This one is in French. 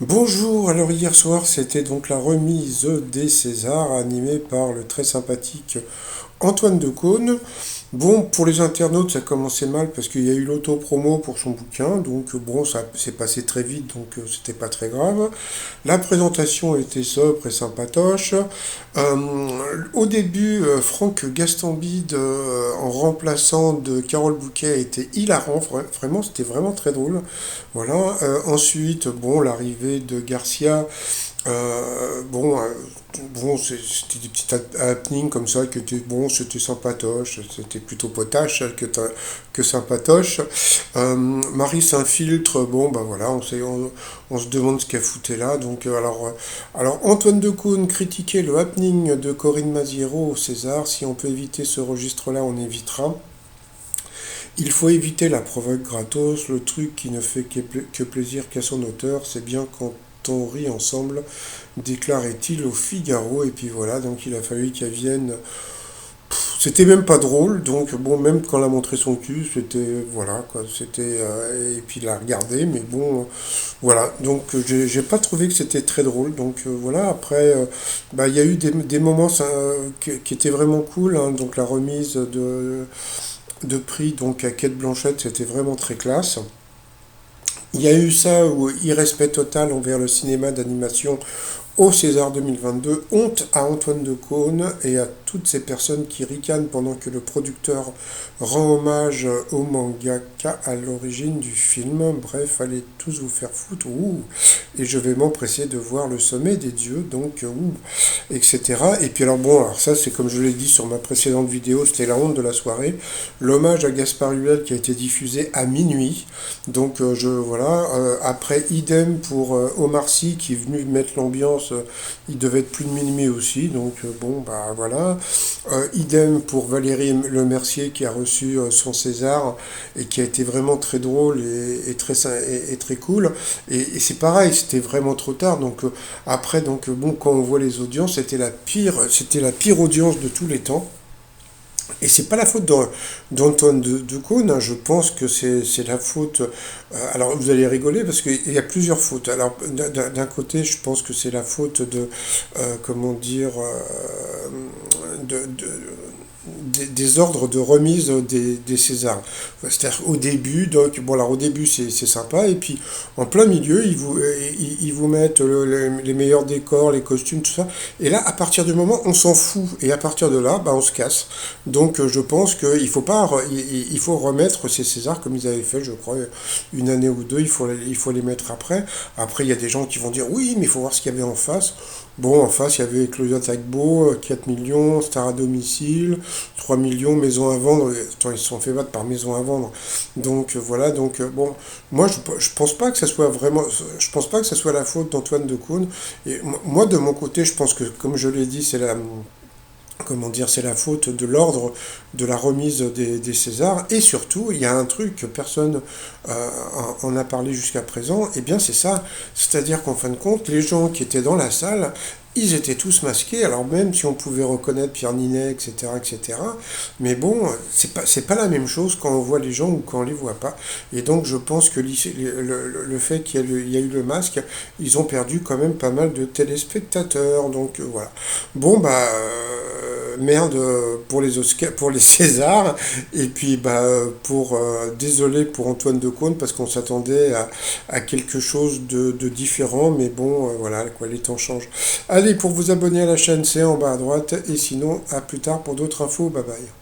Bonjour, alors hier soir c'était donc la remise des Césars animée par le très sympathique Antoine Decaune. Bon, pour les internautes ça commençait mal parce qu'il y a eu l'auto-promo pour son bouquin, donc bon ça s'est passé très vite donc c'était pas très grave. La présentation était sobre et sympatoche. Au début, Franck Gastambide en remplaçant de Carole Bouquet était hilarant, vraiment c'était vraiment très drôle. Voilà. Ensuite, bon, l'arrivée de Garcia, bon, bon, c'était des petits happenings comme ça qui étaient bon, c'était sympatoche, c'était plutôt potache que sympatoche. Marie s'infiltre, bon, bah voilà, on se demande ce qu'elle foutait là. Donc, alors Antoine Decaune critiquait le happening de Corinne Maziero au César. Si on peut éviter ce registre-là, on évitera. Il faut éviter la provoque gratos, le truc qui ne fait que plaisir qu'à son auteur, c'est bien quand on rit ensemble, déclarait-il au Figaro, et puis voilà, donc il a fallu qu'elle vienne. C'était même pas drôle, donc bon, même quand elle a montré son cul, c'était, voilà, quoi, c'était, et puis il a regardé, mais bon, voilà, donc j'ai pas trouvé que c'était très drôle, donc voilà, après, bah, il y a eu des moments qui étaient vraiment cool, hein, donc la remise de prix donc à Quête Blanchette, c'était vraiment très classe. Il y a eu ça où irrespect total envers le cinéma d'animation au César 2022. Honte à Antoine Decaune et à toutes ces personnes qui ricanent pendant que le producteur rend hommage au mangaka à l'origine du film. Bref, allez tous vous faire foutre. Ouh. Et je vais m'empresser de voir le sommet des dieux, donc ouh, etc. Et puis alors bon, alors ça c'est comme je l'ai dit sur ma précédente vidéo, c'était la honte de la soirée. L'hommage à Gaspard Huel qui a été diffusé à minuit. Donc voilà. Après idem pour Omar Sy qui est venu mettre l'ambiance. Il devait être plus de minuit aussi. Donc bon bah voilà. Idem pour Valérie Lemercier qui a reçu son César et qui a été vraiment très drôle et très cool. Et c'est pareil, c'était vraiment trop tard. Donc après donc bon quand on voit les audiences, c'était la pire audience de tous les temps. Et c'est pas la faute d'Antoine Decaune, hein, je pense que c'est la faute. Alors vous allez rigoler parce qu'il y a plusieurs fautes. Alors d'un côté, je pense que c'est la faute de comment dire des ordres de remise des Césars. C'est-à-dire au début, donc bon alors au début c'est sympa, et puis en plein milieu ils vous mettent les meilleurs décors, les costumes, tout ça, et là à partir du moment on s'en fout, et à partir de là bah, on se casse. Donc je pense qu'il faut pas, il faut remettre ces Césars comme ils avaient fait, je crois, une année ou deux, il faut les mettre après. Après il y a des gens qui vont dire oui mais il faut voir ce qu'il y avait en face. Bon, en face, il y avait Claudia Tagbo, 4 millions, Star à domicile, 3 millions, maison à vendre. Attends, ils se sont fait battre par maison à vendre. Donc voilà, donc bon, moi je pense pas que ça soit vraiment, je pense pas que ça soit la faute d'Antoine Decaune. Et moi de mon côté, je pense que comme je l'ai dit, c'est la, comment dire, c'est la faute de l'ordre de la remise des Césars. Et surtout, il y a un truc que personne en a parlé jusqu'à présent, et bien c'est ça. C'est-à-dire qu'en fin de compte, les gens qui étaient dans la salle, ils étaient tous masqués, alors même si on pouvait reconnaître Pierre Ninet, etc., etc., mais bon, c'est pas la même chose quand on voit les gens ou quand on les voit pas. Et donc je pense que le fait qu'il y a eu le masque, ils ont perdu quand même pas mal de téléspectateurs, donc voilà. Bon, bah, merde pour les Oscars, pour les Césars, et puis bah, désolé pour Antoine Decaune, parce qu'on s'attendait à quelque chose de différent, mais bon, voilà, quoi, les temps changent. Allez, pour vous abonner à la chaîne, c'est en bas à droite, et sinon, à plus tard pour d'autres infos, bye bye.